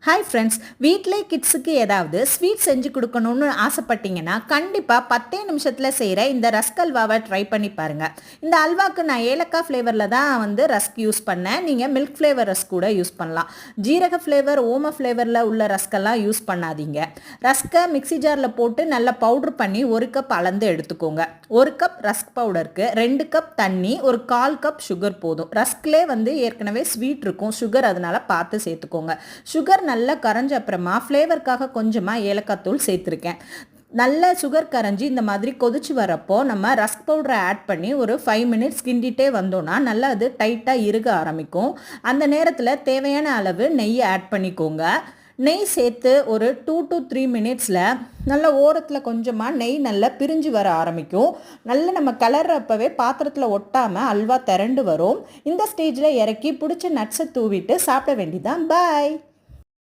Hi friends, வீட்டிலே கிட்ஸுக்கு ஏதாவது ஸ்வீட் செஞ்சு கொடுக்கணும்னு ஆசைப்பட்டீங்கன்னா கண்டிப்பாக 10 நிமிஷத்தில் செய்கிற இந்த ரஸ்க் அல்வாவை ட்ரை பண்ணி பாருங்கள். இந்த அல்வாவுக்கு நான் ஏலக்காய் ஃப்ளேவரில் தான் ரஸ்க் யூஸ் பண்ணேன். நீங்கள் மில்க் ஃப்ளேவர் ரஸ்க் கூட யூஸ் பண்ணலாம். ஜீரக ஃப்ளேவர், ஓம ஃப்ளேவரில் உள்ள ரஸ்கெல்லாம் யூஸ் பண்ணாதீங்க. ரஸ்கை மிக்ஸி ஜாரில் போட்டு நல்லா பவுட்ரு பண்ணி 1 கப் அளந்து எடுத்துக்கோங்க. 1 கப் ரஸ்க் பவுடருக்கு 2 கப் தண்ணி, 1/4 கப் சுகர் போதும். ரஸ்க்லே ஏற்கனவே ஸ்வீட் இருக்கும், சுகர் அதனால் பார்த்து சேர்த்துக்கோங்க. சுகர் நல்லா கரைஞ்ச அப்புறமா ஃப்ளேவருக்காக கொஞ்சமாக ஏலக்காய் தூள் சேர்த்துருக்கேன். நல்ல சுகர் கரைஞ்சி இந்த மாதிரி கொதிச்சு வரப்போ நம்ம ரஸ்க் பவுடரை ஆட் பண்ணி ஒரு 5 மினிட்ஸ் கிண்டிகிட்டே வந்தோன்னா நல்லா அது டைட்டாக இறுக ஆரம்பிக்கும். அந்த நேரத்தில் தேவையான அளவு நெய்யை ஆட் பண்ணிக்கோங்க. நெய் சேர்த்து ஒரு 2 to 3 மினிட்ஸில் நல்லா ஓரத்தில் கொஞ்சமாக நெய் நல்லா பிரிஞ்சு வர ஆரம்பிக்கும். நல்லா நம்ம கிளறப்பவே பாத்திரத்தில் ஒட்டாமல் அல்வா திரண்டு வரும். இந்த ஸ்டேஜில் இறக்கி பிடிச்ச நட்ஸை தூவிட்டு சாப்பிட வேண்டியதான். பாய்.